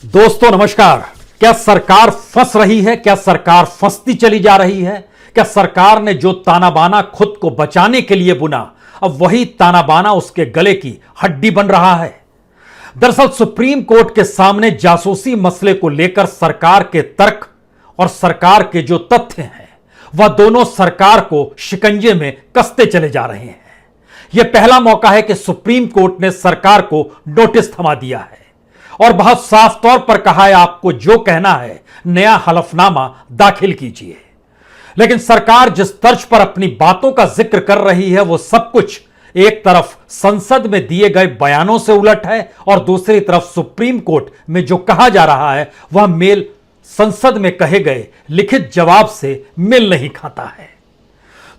दोस्तों नमस्कार। क्या सरकार फंस रही है? क्या सरकार फंसती चली जा रही है? क्या सरकार ने जो ताना बाना खुद को बचाने के लिए बुना, अब वही ताना बाना उसके गले की हड्डी बन रहा है? दरअसल सुप्रीम कोर्ट के सामने जासूसी मसले को लेकर सरकार के तर्क और सरकार के जो तथ्य हैं वह दोनों सरकार को शिकंजे में कसते चले जा रहे हैं। यह पहला मौका है कि सुप्रीम कोर्ट ने सरकार को नोटिस थमा दिया है और बहुत साफ तौर पर कहा है, आपको जो कहना है नया हलफनामा दाखिल कीजिए। लेकिन सरकार जिस तर्ज पर अपनी बातों का जिक्र कर रही है वो सब कुछ एक तरफ संसद में दिए गए बयानों से उलट है और दूसरी तरफ सुप्रीम कोर्ट में जो कहा जा रहा है वह मेल संसद में कहे गए लिखित जवाब से मेल नहीं खाता है।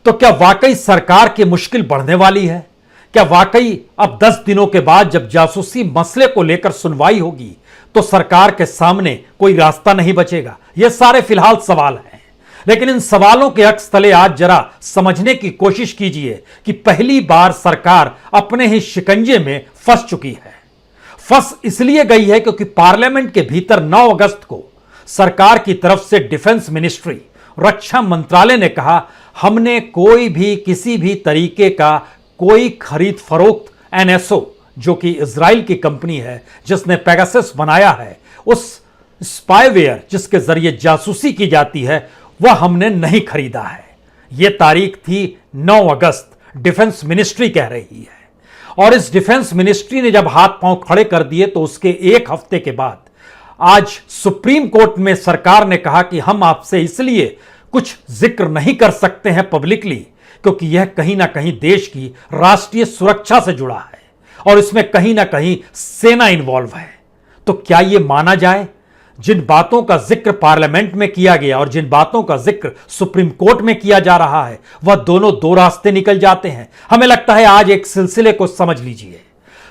तो क्या वाकई सरकार की मुश्किल बढ़ने वाली है? क्या वाकई अब 10 दिनों के बाद जब जासूसी मसले को लेकर सुनवाई होगी तो सरकार के सामने कोई रास्ता नहीं बचेगा? ये सारे फिलहाल सवाल हैं, लेकिन इन सवालों के अक्स तले आज जरा समझने की कोशिश कीजिए कि पहली बार सरकार अपने ही शिकंजे में फंस चुकी है। फंस इसलिए गई है क्योंकि पार्लियामेंट के भीतर 9 अगस्त को सरकार की तरफ से डिफेंस मिनिस्ट्री, रक्षा मंत्रालय ने कहा, हमने कोई भी किसी भी तरीके का कोई खरीद फरोख्त एनएसओ जो कि इजराइल की कंपनी है जिसने पेगासस बनाया है, उस स्पाईवेयर जिसके जरिए जासूसी की जाती है, वह हमने नहीं खरीदा है। यह तारीख थी 9 अगस्त, डिफेंस मिनिस्ट्री कह रही है। और इस डिफेंस मिनिस्ट्री ने जब हाथ पांव खड़े कर दिए तो उसके एक हफ्ते के बाद आज सुप्रीम कोर्ट में सरकार ने कहा कि हम आपसे इसलिए कुछ जिक्र नहीं कर सकते हैं पब्लिकली क्योंकि यह कहीं ना कहीं देश की राष्ट्रीय सुरक्षा से जुड़ा है और इसमें कहीं ना कहीं सेना इन्वॉल्व है। तो क्या यह माना जाए, जिन बातों का जिक्र पार्लियामेंट में किया गया और जिन बातों का जिक्र सुप्रीम कोर्ट में किया जा रहा है वह दोनों दो रास्ते निकल जाते हैं? हमें लगता है आज एक सिलसिले को समझ लीजिए।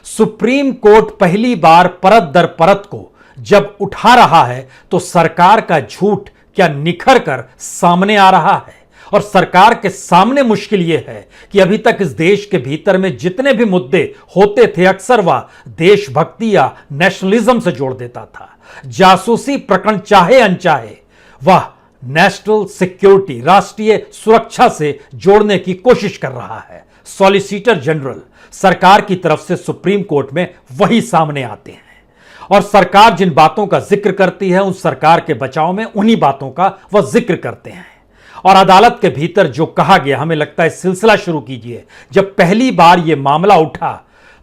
सुप्रीम कोर्ट पहली बार परत दर परत को जब उठा रहा है तो सरकार का झूठ क्या निखर कर सामने आ रहा है। और सरकार के सामने मुश्किल यह है कि अभी तक इस देश के भीतर में जितने भी मुद्दे होते थे अक्सर वह देशभक्ति या नेशनलिज्म से जोड़ देता था। जासूसी प्रकरण चाहे अनचाहे वह नेशनल सिक्योरिटी, राष्ट्रीय सुरक्षा से जोड़ने की कोशिश कर रहा है। सॉलिसिटर जनरल सरकार की तरफ से सुप्रीम कोर्ट में वही सामने आते हैं और सरकार जिन बातों का जिक्र करती है उन सरकार के बचाव में उन्हीं बातों का वह जिक्र करते हैं। और अदालत के भीतर जो कहा गया, हमें लगता है सिलसिला शुरू कीजिए। जब पहली बार यह मामला उठा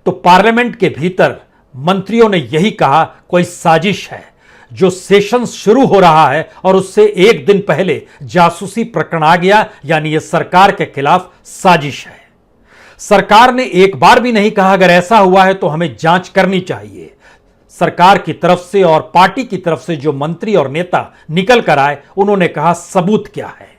तो पार्लियामेंट के भीतर मंत्रियों ने यही कहा, कोई साजिश है। जो सेशन शुरू हो रहा है और उससे एक दिन पहले जासूसी प्रकरण आ गया, यानी यह सरकार के खिलाफ साजिश है। सरकार ने एक बार भी नहीं कहा अगर ऐसा हुआ है तो हमें जांच करनी चाहिए। सरकार की तरफ से और पार्टी की तरफ से जो मंत्री और नेता निकल कर आए उन्होंने कहा सबूत क्या है।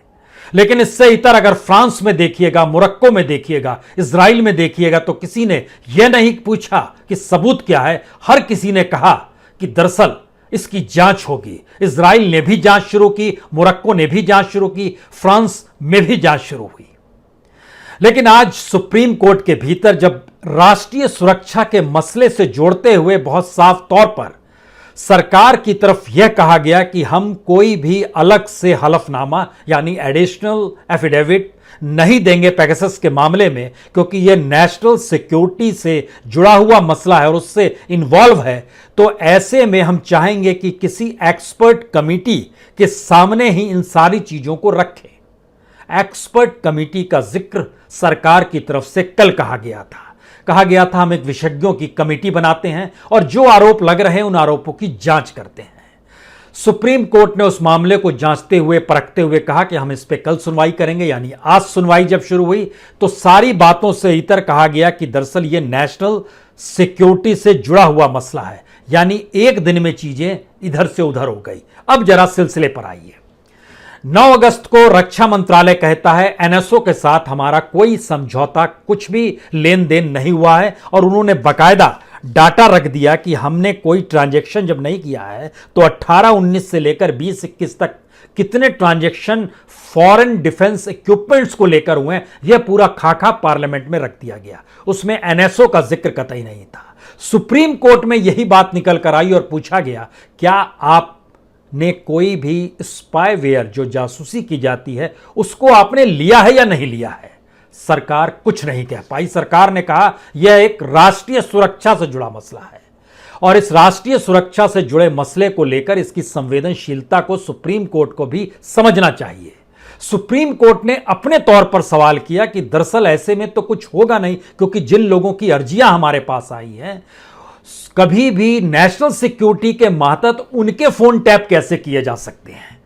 लेकिन इससे इतर अगर फ्रांस में देखिएगा, मोरक्को में देखिएगा, इजराइल में देखिएगा तो किसी ने यह नहीं पूछा कि सबूत क्या है। हर किसी ने कहा कि दरअसल इसकी जांच होगी। इजराइल ने भी जांच शुरू की, मोरक्को ने भी जांच शुरू की, फ्रांस में भी जांच शुरू हुई। लेकिन आज सुप्रीम कोर्ट के भीतर जब राष्ट्रीय सुरक्षा के मसले से जोड़ते हुए बहुत साफ तौर पर सरकार की तरफ यह कहा गया कि हम कोई भी अलग से हलफनामा यानी एडिशनल एफिडेविट नहीं देंगे पेगासस के मामले में क्योंकि यह नेशनल सिक्योरिटी से जुड़ा हुआ मसला है और उससे इन्वॉल्व है, तो ऐसे में हम चाहेंगे कि किसी एक्सपर्ट कमेटी के सामने ही इन सारी चीजों को रखें। एक्सपर्ट कमेटी का जिक्र सरकार की तरफ से कल कहा गया था हम एक विशेषज्ञों की कमेटी बनाते हैं और जो आरोप लग रहे हैं उन आरोपों की जांच करते हैं। सुप्रीम कोर्ट ने उस मामले को जांचते हुए परखते हुए कहा कि हम इस पे कल सुनवाई करेंगे, यानी आज सुनवाई जब शुरू हुई तो सारी बातों से इतर कहा गया कि दरअसल यह नेशनल सिक्योरिटी से जुड़ा हुआ मसला है, यानी एक दिन में चीजें इधर से उधर हो गई। अब जरा सिलसिले पर आइए। 9 अगस्त को रक्षा मंत्रालय कहता है एनएसओ के साथ हमारा कोई समझौता, कुछ भी लेन देन नहीं हुआ है और उन्होंने बकायदा डाटा रख दिया कि हमने कोई ट्रांजैक्शन जब नहीं किया है तो 18-19 से लेकर 20-21 तक कितने ट्रांजैक्शन फॉरेन डिफेंस इक्विपमेंट्स को लेकर हुए हैं, यह पूरा खाका पार्लियामेंट में रख दिया गया। उसमें एनएसओ का जिक्र कतई नहीं था। सुप्रीम कोर्ट में यही बात निकल कर आई और पूछा गया, क्या आपने कोई भी स्पाईवेयर जो जासूसी की जाती है उसको आपने लिया है या नहीं लिया है? सरकार कुछ नहीं कह पाई। सरकार ने कहा यह एक राष्ट्रीय सुरक्षा से जुड़ा मसला है और इस राष्ट्रीय सुरक्षा से जुड़े मसले को लेकर इसकी संवेदनशीलता को सुप्रीम कोर्ट को भी समझना चाहिए। सुप्रीम कोर्ट ने अपने तौर पर सवाल किया कि दरअसल ऐसे में तो कुछ होगा नहीं, क्योंकि जिन लोगों की अर्जियां हमारे पास आई हैं, कभी भी नेशनल सिक्योरिटी के मातहत उनके फोन टैप कैसे किए जा सकते हैं।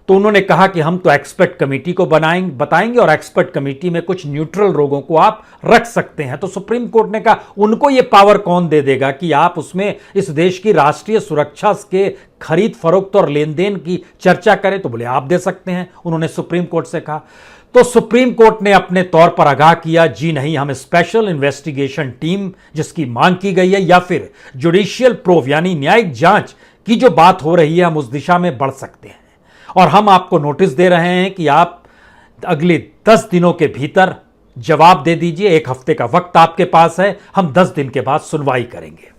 तो उन्होंने कहा कि हम तो एक्सपर्ट कमेटी को बताएंगे और एक्सपर्ट कमेटी में कुछ न्यूट्रल लोगों को आप रख सकते हैं। तो सुप्रीम कोर्ट ने कहा उनको यह पावर कौन दे देगा कि आप उसमें इस देश की राष्ट्रीय सुरक्षा के खरीद फरोख्त और लेन देन की चर्चा करें? तो बोले आप दे सकते हैं, उन्होंने सुप्रीम कोर्ट से कहा। तो सुप्रीम कोर्ट ने अपने तौर पर आगाह किया, जी नहीं, हम स्पेशल इन्वेस्टिगेशन टीम जिसकी मांग की गई है या फिर जुडिशियल प्रोव यानी न्यायिक जांच की जो बात हो रही है, हम उस दिशा में बढ़ सकते हैं और हम आपको नोटिस दे रहे हैं कि आप अगले 10 दिनों के भीतर जवाब दे दीजिए। 1 हफ्ते का वक्त आपके पास है, हम 10 दिन के बाद सुनवाई करेंगे।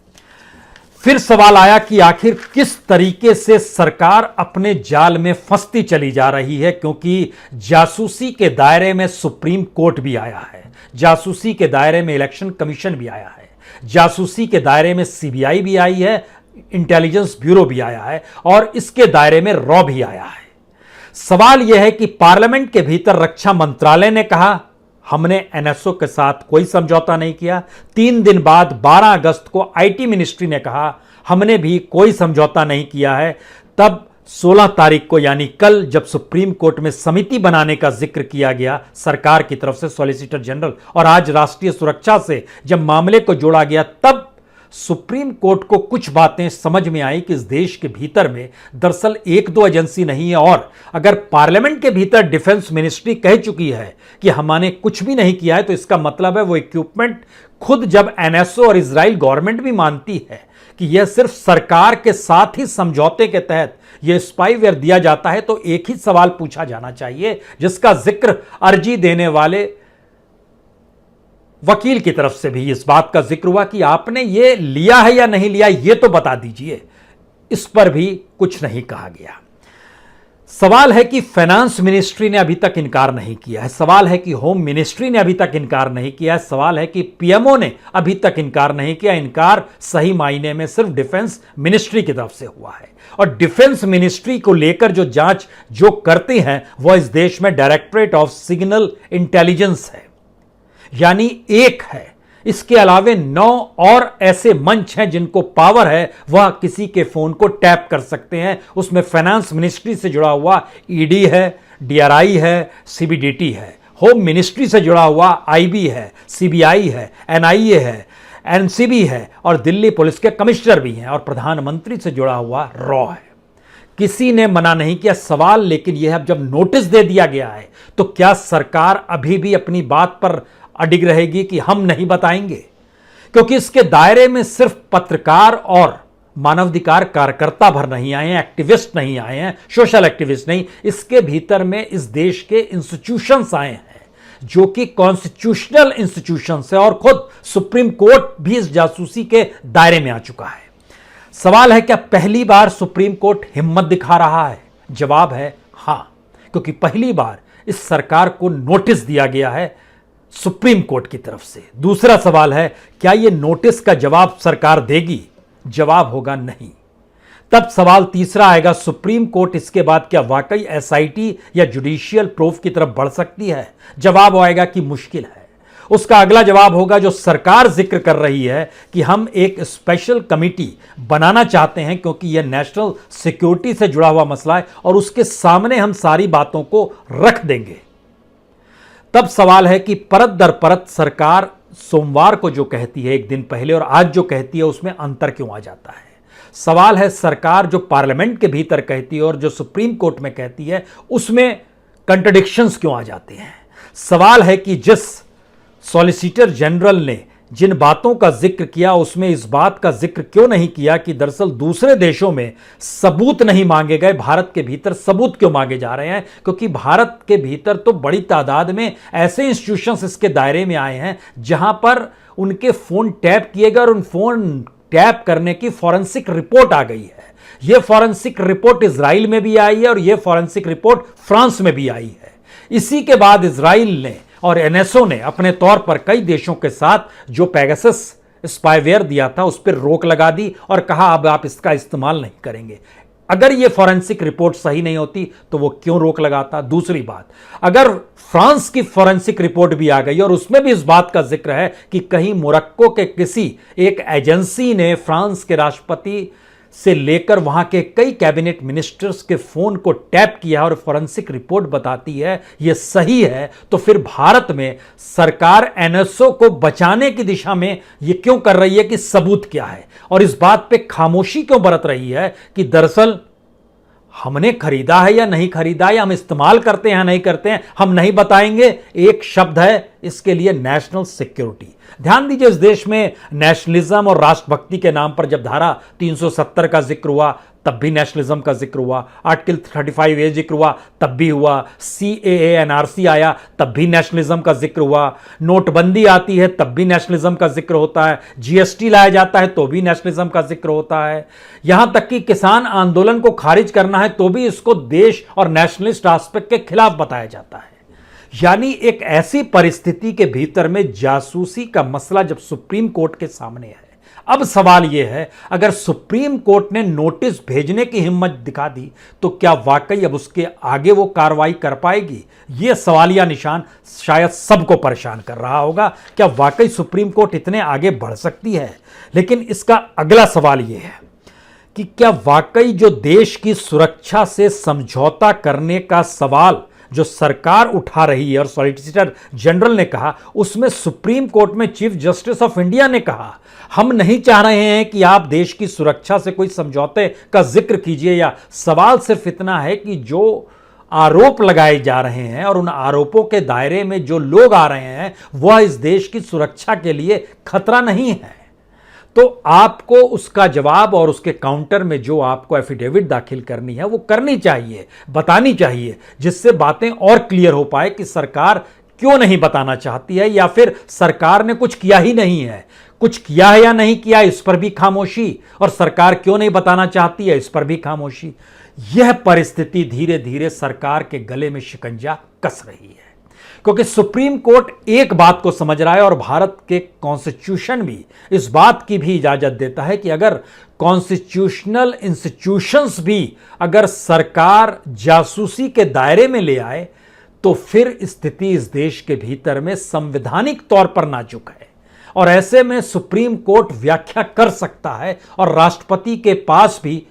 फिर सवाल आया कि आखिर किस तरीके से सरकार अपने जाल में फंसती चली जा रही है, क्योंकि जासूसी के दायरे में सुप्रीम कोर्ट भी आया है, जासूसी के दायरे में इलेक्शन कमीशन भी आया है, जासूसी के दायरे में सीबीआई भी आई है, इंटेलिजेंस ब्यूरो भी आया है और इसके दायरे में रॉ भी आया है। सवाल यह है कि पार्लियामेंट के भीतर रक्षा मंत्रालय ने कहा हमने एनएसओ के साथ कोई समझौता नहीं किया। 3 दिन बाद 12 अगस्त को आईटी मिनिस्ट्री ने कहा हमने भी कोई समझौता नहीं किया है। तब 16 तारीख को यानी कल जब सुप्रीम कोर्ट में समिति बनाने का जिक्र किया गया सरकार की तरफ से सॉलिसिटर जनरल, और आज राष्ट्रीय सुरक्षा से जब मामले को जोड़ा गया, तब सुप्रीम कोर्ट को कुछ बातें समझ में आई कि इस देश के भीतर में दरअसल 1-2 एजेंसी नहीं है और अगर पार्लियामेंट के भीतर डिफेंस मिनिस्ट्री कह चुकी है कि हमने कुछ भी नहीं किया है, तो इसका मतलब है वो इक्विपमेंट खुद जब एनएसओ और इजराइल गवर्नमेंट भी मानती है कि यह सिर्फ सरकार के साथ ही समझौते के तहत यह स्पाईवेयर दिया जाता है, तो एक ही सवाल पूछा जाना चाहिए जिसका जिक्र अर्जी देने वाले वकील की तरफ से भी इस बात का जिक्र हुआ कि आपने ये लिया है या नहीं लिया, ये तो बता दीजिए। इस पर भी कुछ नहीं कहा गया। सवाल है कि फाइनेंस मिनिस्ट्री ने अभी तक इनकार नहीं किया है, सवाल है कि होम मिनिस्ट्री ने अभी तक इनकार नहीं किया है, सवाल है कि पीएमओ ने अभी तक इनकार नहीं किया। इनकार सही मायने में सिर्फ डिफेंस मिनिस्ट्री की तरफ से हुआ है और डिफेंस मिनिस्ट्री को लेकर जो जांच जो करते हैं वह इस देश में डायरेक्टरेट ऑफ सिग्नल इंटेलिजेंस है, यानी एक है। इसके अलावे 9 और ऐसे मंच हैं जिनको पावर है, वह किसी के फोन को टैप कर सकते हैं। उसमें फाइनेंस मिनिस्ट्री से जुड़ा हुआ ईडी है, डीआरआई है, सीबीडीटी है, होम मिनिस्ट्री से जुड़ा हुआ आईबी है, सीबीआई है, एनआईए है, एनसीबी है और दिल्ली पुलिस के कमिश्नर भी हैं और प्रधानमंत्री से जुड़ा हुआ रॉ है। किसी ने मना नहीं किया। सवाल लेकिन यह अब जब नोटिस दे दिया गया है तो क्या सरकार अभी भी अपनी बात पर अडिग रहेगी कि हम नहीं बताएंगे? क्योंकि इसके दायरे में सिर्फ पत्रकार और मानवाधिकार कार्यकर्ता भर नहीं आए हैं, एक्टिविस्ट नहीं आए हैं, सोशल एक्टिविस्ट नहीं, इसके भीतर में इस देश के इंस्टीट्यूशंस आए हैं जो कि कॉन्स्टिट्यूशनल इंस्टीट्यूशंस है और खुद सुप्रीम कोर्ट भी इस जासूसी के दायरे में आ चुका है। सवाल है क्या पहली बार सुप्रीम कोर्ट हिम्मत दिखा रहा है? जवाब है हां, क्योंकि पहली बार इस सरकार को नोटिस दिया गया है सुप्रीम कोर्ट की तरफ से। दूसरा सवाल है क्या यह नोटिस का जवाब सरकार देगी? जवाब होगा नहीं। तब सवाल तीसरा आएगा, सुप्रीम कोर्ट इसके बाद क्या वाकई एसआईटी या जुडिशियल प्रूफ की तरफ बढ़ सकती है? जवाब आएगा कि मुश्किल है। उसका अगला जवाब होगा जो सरकार जिक्र कर रही है कि हम एक स्पेशल कमेटी बनाना चाहते हैं क्योंकि यह नेशनल सिक्योरिटी से जुड़ा हुआ मसला है और उसके सामने हम सारी बातों को रख देंगे। तब सवाल है कि परत दर परत सरकार सोमवार को जो कहती है एक दिन पहले और आज जो कहती है उसमें अंतर क्यों आ जाता है? सवाल है सरकार जो पार्लियामेंट के भीतर कहती है और जो सुप्रीम कोर्ट में कहती है उसमें कंट्रडिक्शंस क्यों आ जाते हैं? सवाल है कि जिस सॉलिसिटर जनरल ने जिन बातों का जिक्र किया उसमें इस बात का जिक्र क्यों नहीं किया कि दरअसल दूसरे देशों में सबूत नहीं मांगे गए, भारत के भीतर सबूत क्यों मांगे जा रहे हैं? क्योंकि भारत के भीतर तो बड़ी तादाद में ऐसे इंस्टीट्यूशंस इसके दायरे में आए हैं जहां पर उनके फोन टैप किए गए और उन फोन टैप करने की फॉरेंसिक रिपोर्ट आ गई है। यह फॉरेंसिक रिपोर्ट इजराइल में भी आई है और यह फॉरेंसिक रिपोर्ट फ्रांस में भी आई है। इसी के बाद इजराइल ने और एनएसओ ने अपने तौर पर कई देशों के साथ जो पेगासस स्पाईवेयर दिया था उस पर रोक लगा दी और कहा अब आप इसका इस्तेमाल नहीं करेंगे। अगर यह फॉरेंसिक रिपोर्ट सही नहीं होती तो वो क्यों रोक लगाता। दूसरी बात, अगर फ्रांस की फॉरेंसिक रिपोर्ट भी आ गई और उसमें भी इस बात का जिक्र है कि कहीं मोरक्को के किसी एक एजेंसी ने फ्रांस के राष्ट्रपति से लेकर वहां के कई कैबिनेट मिनिस्टर्स के फोन को टैप किया और फॉरेंसिक रिपोर्ट बताती है यह सही है, तो फिर भारत में सरकार एनएसओ को बचाने की दिशा में यह क्यों कर रही है कि सबूत क्या है, और इस बात पे खामोशी क्यों बरत रही है कि दरअसल हमने खरीदा है या नहीं खरीदा, या हम इस्तेमाल करते हैं या नहीं करते हैं, हम नहीं बताएंगे। एक शब्द है इसके लिए, नेशनल सिक्योरिटी। ध्यान दीजिए, इस देश में नेशनलिज्म और राष्ट्रभक्ति के नाम पर जब धारा 370 का जिक्र हुआ तब भी नेशनलिज्म का जिक्र हुआ, आर्टिकल 35A जिक्र हुआ तब भी हुआ, CAA NRC आया तब भी नेशनलिज्म का जिक्र हुआ, नोटबंदी आती है तब भी नेशनलिज्म का जिक्र होता है, GST लाया जाता है तो भी नेशनलिज्म का जिक्र होता है, यहां तक कि किसान आंदोलन को खारिज करना है तो भी इसको देश और नेशनलिस्ट एस्पेक्ट के खिलाफ बताया जाता है। यानी एक ऐसी परिस्थिति के भीतर में जासूसी का मसला जब सुप्रीम कोर्ट के सामने है, अब सवाल यह है अगर सुप्रीम कोर्ट ने नोटिस भेजने की हिम्मत दिखा दी तो क्या वाकई अब उसके आगे वो कार्रवाई कर पाएगी? यह सवालिया निशान शायद सबको परेशान कर रहा होगा। क्या वाकई सुप्रीम कोर्ट इतने आगे बढ़ सकती है? लेकिन इसका अगला सवाल यह है कि क्या वाकई जो देश की सुरक्षा से समझौता करने का सवाल जो सरकार उठा रही है और सॉलिसिटर जनरल ने कहा, उसमें सुप्रीम कोर्ट में चीफ जस्टिस ऑफ इंडिया ने कहा हम नहीं चाह रहे हैं कि आप देश की सुरक्षा से कोई समझौते का जिक्र कीजिए, या सवाल सिर्फ इतना है कि जो आरोप लगाए जा रहे हैं और उन आरोपों के दायरे में जो लोग आ रहे हैं वह इस देश की सुरक्षा के लिए खतरा नहीं है। तो आपको उसका जवाब और उसके काउंटर में जो आपको एफिडेविट दाखिल करनी है वो करनी चाहिए, बतानी चाहिए, जिससे बातें और क्लियर हो पाए कि सरकार क्यों नहीं बताना चाहती है, या फिर सरकार ने कुछ किया ही नहीं है। कुछ किया है या नहीं किया इस पर भी खामोशी, और सरकार क्यों नहीं बताना चाहती है इस पर भी खामोशी। यह परिस्थिति धीरे धीरे सरकार के गले में शिकंजा कस रही है, क्योंकि सुप्रीम कोर्ट एक बात को समझ रहा है और भारत के कॉन्स्टिट्यूशन भी इस बात की भी इजाजत देता है कि अगर कॉन्स्टिट्यूशनल इंस्टीट्यूशंस भी अगर सरकार जासूसी के दायरे में ले आए तो फिर स्थिति इस देश के भीतर में संवैधानिक तौर पर नाजुक है, और ऐसे में सुप्रीम कोर्ट व्याख्या कर सकता है और राष्ट्रपति के पास भी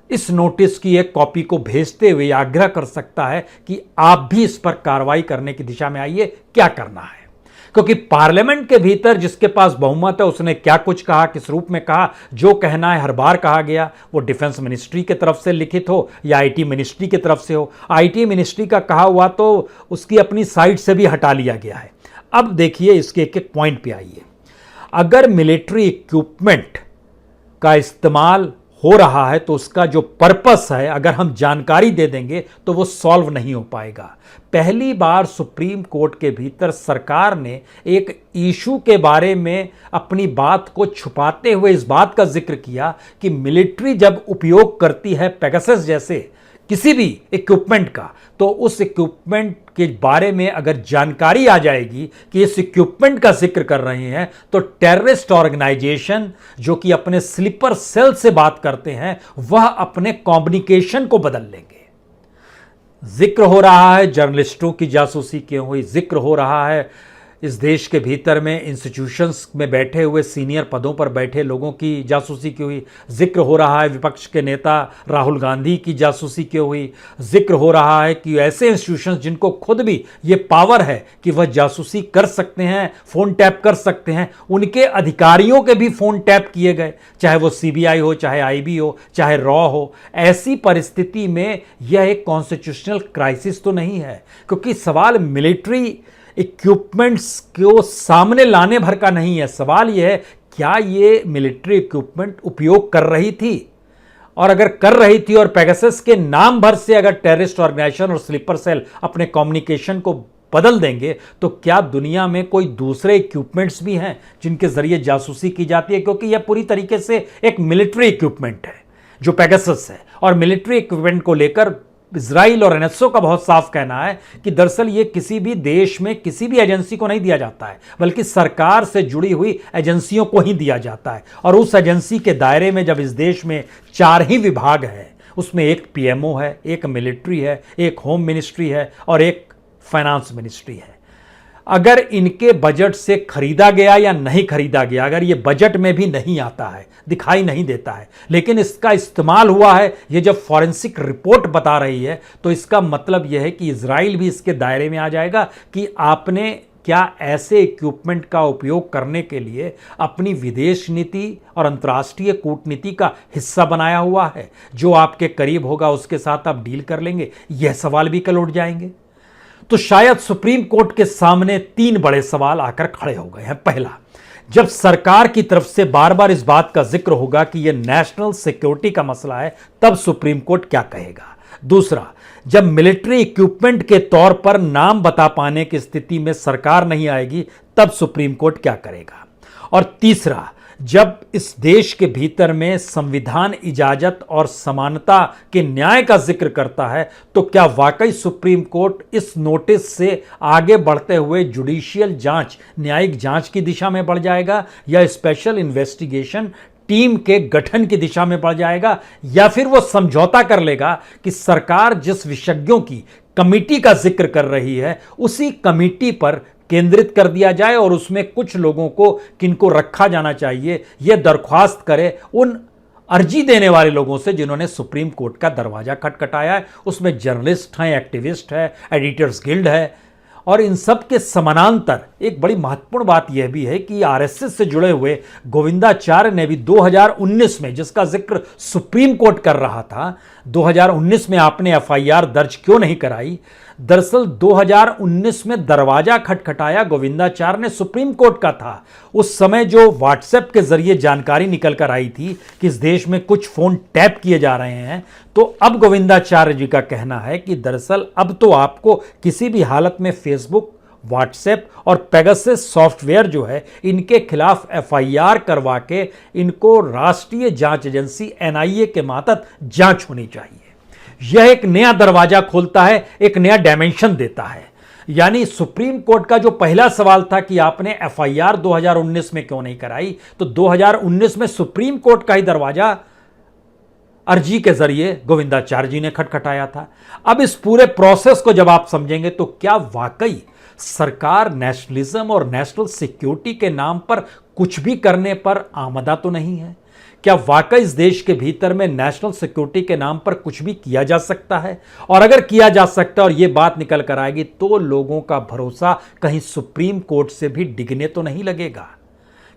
इस नोटिस की एक कॉपी को भेजते हुए आग्रह कर सकता है कि आप भी इस पर कार्रवाई करने की दिशा में आइए, क्या करना है। क्योंकि पार्लियामेंट के भीतर जिसके पास बहुमत है उसने क्या कुछ कहा, किस रूप में कहा, जो कहना है हर बार कहा गया, वो डिफेंस मिनिस्ट्री की तरफ से लिखित हो या आईटी मिनिस्ट्री की तरफ से हो। आईटी मिनिस्ट्री का कहा हुआ तो उसकी अपनी साइट से भी हटा लिया गया है। अब देखिए इसके एक एक पॉइंट पे आइए। अगर मिलिट्री इक्विपमेंट का इस्तेमाल हो रहा है तो उसका जो पर्पस है अगर हम जानकारी दे देंगे तो वो सॉल्व नहीं हो पाएगा। पहली बार सुप्रीम कोर्ट के भीतर सरकार ने एक इशू के बारे में अपनी बात को छुपाते हुए इस बात का जिक्र किया कि मिलिट्री जब उपयोग करती है पेगासस जैसे किसी भी इक्विपमेंट का, तो उस इक्विपमेंट के बारे में अगर जानकारी आ जाएगी कि इस इक्विपमेंट का जिक्र कर रहे हैं तो टेररिस्ट ऑर्गेनाइजेशन जो कि अपने स्लीपर सेल से बात करते हैं वह अपने कम्युनिकेशन को बदल लेंगे। जिक्र हो रहा है जर्नलिस्टों की जासूसी क्यों हुई, जिक्र हो रहा है इस देश के भीतर में इंस्टीट्यूशंस में बैठे हुए सीनियर पदों पर बैठे लोगों की जासूसी क्यों हुई, जिक्र हो रहा है विपक्ष के नेता राहुल गांधी की जासूसी क्यों हुई, जिक्र हो रहा है कि ऐसे इंस्टीट्यूशंस जिनको खुद भी ये पावर है कि वह जासूसी कर सकते हैं, फ़ोन टैप कर सकते हैं, उनके अधिकारियों के भी फ़ोन टैप किए गए, चाहे वो CBI हो, चाहे IB हो, चाहे रॉ हो। ऐसी परिस्थिति में यह एक कॉन्स्टिट्यूशनल क्राइसिस तो नहीं है, क्योंकि सवाल मिलिट्री इक्विपमेंट्स को सामने लाने भर का नहीं है। सवाल यह है क्या ये मिलिट्री इक्विपमेंट उपयोग कर रही थी, और अगर कर रही थी और पेगासस के नाम भर से अगर टेररिस्ट ऑर्गेनाइजेशन और स्लीपर सेल अपने कम्युनिकेशन को बदल देंगे तो क्या दुनिया में कोई दूसरे इक्विपमेंट्स भी हैं जिनके जरिए जासूसी की जाती है? क्योंकि यह पूरी तरीके से एक मिलिट्री इक्विपमेंट है जो पेगासस है, और मिलिट्री इक्विपमेंट को लेकर इजराइल और एनएसओ का बहुत साफ कहना है कि दरअसल ये किसी भी देश में किसी भी एजेंसी को नहीं दिया जाता है, बल्कि सरकार से जुड़ी हुई एजेंसियों को ही दिया जाता है। और उस एजेंसी के दायरे में जब इस देश में 4 ही विभाग हैं, उसमें एक पीएमओ है, एक मिलिट्री है, एक होम मिनिस्ट्री है और एक फाइनेंस मिनिस्ट्री है। अगर इनके बजट से खरीदा गया या नहीं खरीदा गया, अगर ये बजट में भी नहीं आता है, दिखाई नहीं देता है, लेकिन इसका इस्तेमाल हुआ है, ये जब फॉरेंसिक रिपोर्ट बता रही है, तो इसका मतलब यह है कि इजराइल भी इसके दायरे में आ जाएगा कि आपने क्या ऐसे इक्विपमेंट का उपयोग करने के लिए अपनी विदेश नीति और अंतर्राष्ट्रीय कूटनीति का हिस्सा बनाया हुआ है? जो आपके करीब होगा उसके साथ आप डील कर लेंगे, यह सवाल भी कल उठ जाएंगे। तो शायद सुप्रीम कोर्ट के सामने 3 बड़े सवाल आकर खड़े हो गए हैं। पहला, जब सरकार की तरफ से बार बार इस बात का जिक्र होगा कि यह नेशनल सिक्योरिटी का मसला है, तब सुप्रीम कोर्ट क्या कहेगा? दूसरा, जब मिलिट्री इक्विपमेंट के तौर पर नाम बता पाने की स्थिति में सरकार नहीं आएगी, तब सुप्रीम कोर्ट क्या करेगा? और तीसरा, जब इस देश के भीतर में संविधान इजाजत और समानता के न्याय का जिक्र करता है, तो क्या वाकई सुप्रीम कोर्ट इस नोटिस से आगे बढ़ते हुए जुडिशियल जांच, न्यायिक जांच की दिशा में बढ़ जाएगा, या स्पेशल इन्वेस्टिगेशन टीम के गठन की दिशा में बढ़ जाएगा, या फिर वो समझौता कर लेगा कि सरकार जिस विशेषज्ञों की कमिटी का जिक्र कर रही है उसी कमिटी पर केंद्रित कर दिया जाए और उसमें कुछ लोगों को किनको रखा जाना चाहिए यह दरख्वास्त करे उन अर्जी देने वाले लोगों से जिन्होंने सुप्रीम कोर्ट का दरवाजा खटखटाया है। उसमें जर्नलिस्ट हैं, एक्टिविस्ट है, एडिटर्स गिल्ड है, और इन सब के समानांतर एक बड़ी महत्वपूर्ण बात यह भी है कि आरएसएस से जुड़े हुए गोविंदाचार्य ने भी 2019 में, जिसका जिक्र सुप्रीम कोर्ट कर रहा था, 2019 में आपने एफआईआर दर्ज क्यों नहीं कराई? दरअसल 2019 में दरवाजा खटखटाया गोविंदाचार्य ने सुप्रीम कोर्ट का था। उस समय जो व्हाट्सएप के जरिए जानकारी निकल कर आई थी कि इस देश में कुछ फोन टैप किए जा रहे हैं, तो अब गोविंदाचार्य जी का कहना है कि दरअसल अब तो आपको किसी भी हालत में फेसबुक, व्हाट्सएप और पेगासस सॉफ्टवेयर जो है इनके खिलाफ एफआईआर करवा के इनको राष्ट्रीय जांच एजेंसी एनआईए के मातहत जांच होनी चाहिए। यह एक नया दरवाजा खोलता है, एक नया डायमेंशन देता है। यानी सुप्रीम कोर्ट का जो पहला सवाल था कि आपने एफआईआर 2019 में क्यों नहीं कराई, तो 2019 में सुप्रीम कोर्ट का ही दरवाजा अर्जी के जरिए गोविंदाचार्य जी ने खटखटाया था। अब इस पूरे प्रोसेस को जब आप समझेंगे तो क्या वाकई सरकार नेशनलिज्म और नेशनल सिक्योरिटी के नाम पर कुछ भी करने पर आमदा तो नहीं है? क्या वाकई इस देश के भीतर में नेशनल सिक्योरिटी के नाम पर कुछ भी किया जा सकता है? और अगर किया जा सकता है और यह बात निकल कर आएगी तो लोगों का भरोसा कहीं सुप्रीम कोर्ट से भी डिगने तो नहीं लगेगा।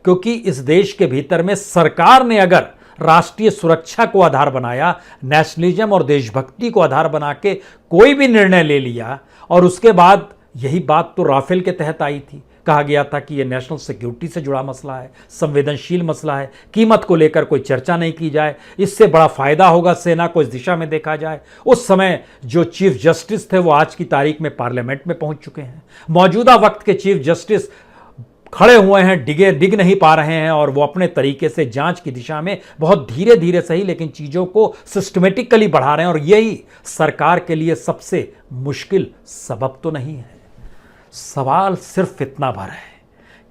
क्योंकि इस देश के भीतर में सरकार ने अगर राष्ट्रीय सुरक्षा को आधार बनाया, नेशनलिज्म और देशभक्ति को आधार बना के कोई भी निर्णय ले लिया, और उसके बाद यही बात तो राफेल के तहत आई थी, कहा गया था कि यह नेशनल सिक्योरिटी से जुड़ा मसला है, संवेदनशील मसला है, कीमत को लेकर कोई चर्चा नहीं की जाए, इससे बड़ा फायदा होगा सेना को, इस दिशा में देखा जाए। उस समय जो चीफ जस्टिस थे वो आज की तारीख में पार्लियामेंट में पहुंच चुके हैं। मौजूदा वक्त के चीफ जस्टिस खड़े हुए हैं, डिग नहीं पा रहे हैं, और वो अपने तरीके से जांच की दिशा में बहुत धीरे धीरे सही लेकिन चीजों को सिस्टमेटिकली बढ़ा रहे हैं, और यही सरकार के लिए सबसे मुश्किल सबब तो नहीं है। सवाल सिर्फ इतना भर है,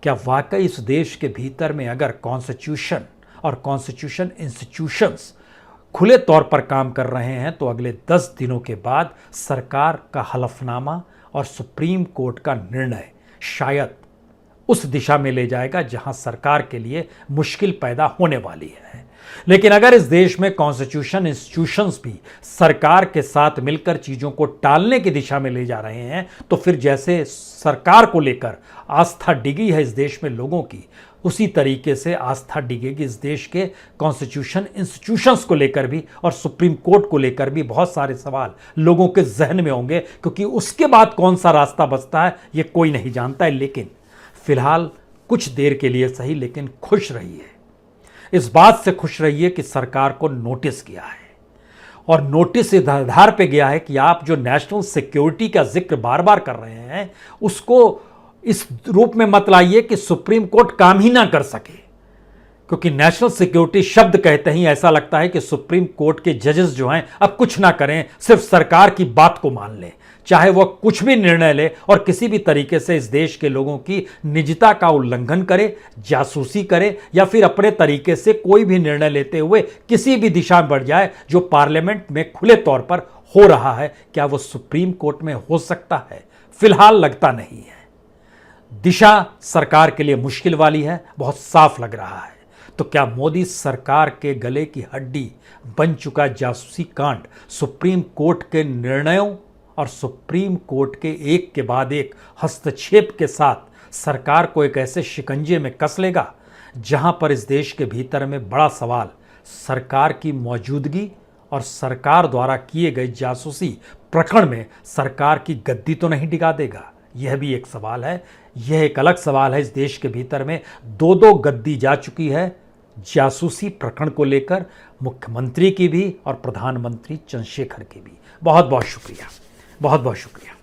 क्या वाकई इस देश के भीतर में अगर कॉन्स्टिट्यूशन और कॉन्स्टिट्यूशन इंस्टीट्यूशंस खुले तौर पर काम कर रहे हैं, तो अगले 10 दिनों के बाद सरकार का हलफनामा और सुप्रीम कोर्ट का निर्णय शायद उस दिशा में ले जाएगा जहां सरकार के लिए मुश्किल पैदा होने वाली है। लेकिन अगर इस देश में कॉन्स्टिट्यूशन इंस्टीट्यूशंस भी सरकार के साथ मिलकर चीजों को टालने की दिशा में ले जा रहे हैं, तो फिर जैसे सरकार को लेकर आस्था डिगी है इस देश में लोगों की, उसी तरीके से आस्था डिगेगी इस देश के कॉन्स्टिट्यूशन इंस्टीट्यूशंस को लेकर भी, और सुप्रीम कोर्ट को लेकर भी बहुत सारे सवाल लोगों के जहन में होंगे, क्योंकि उसके बाद कौन सा रास्ता बचता है ये कोई नहीं जानता है। लेकिन फिलहाल कुछ देर के लिए सही लेकिन खुश रहिए, इस बात से खुश रहिए कि सरकार को नोटिस किया है, और नोटिस इस आधार पे गया है कि आप जो नेशनल सिक्योरिटी का जिक्र बार बार कर रहे हैं उसको इस रूप में मत लाइए कि सुप्रीम कोर्ट काम ही ना कर सके, क्योंकि नेशनल सिक्योरिटी शब्द कहते ही ऐसा लगता है कि सुप्रीम कोर्ट के जजेस जो हैं अब कुछ ना करें, सिर्फ सरकार की बात को मान लें, चाहे वह कुछ भी निर्णय ले और किसी भी तरीके से इस देश के लोगों की निजता का उल्लंघन करे, जासूसी करे या फिर अपने तरीके से कोई भी निर्णय लेते हुए किसी भी दिशा में बढ़ जाए जो पार्लियामेंट में खुले तौर पर हो रहा है। क्या वो सुप्रीम कोर्ट में हो सकता है? फिलहाल लगता नहीं है। दिशा सरकार के लिए मुश्किल वाली है, बहुत साफ लग रहा है। तो क्या मोदी सरकार के गले की हड्डी बन चुका जासूसी कांड सुप्रीम कोर्ट के निर्णयों और सुप्रीम कोर्ट के एक के बाद एक हस्तक्षेप के साथ सरकार को एक ऐसे शिकंजे में कस लेगा जहां पर इस देश के भीतर में बड़ा सवाल सरकार की मौजूदगी और सरकार द्वारा किए गए जासूसी प्रकरण में सरकार की गद्दी तो नहीं डिगा देगा? यह भी एक सवाल है। यह एक अलग सवाल है। इस देश के भीतर में दो गद्दी जा चुकी है जासूसी प्रकरण को लेकर, मुख्यमंत्री की भी और प्रधानमंत्री चंद्रशेखर की भी। बहुत बहुत शुक्रिया, बहुत बहुत शुक्रिया।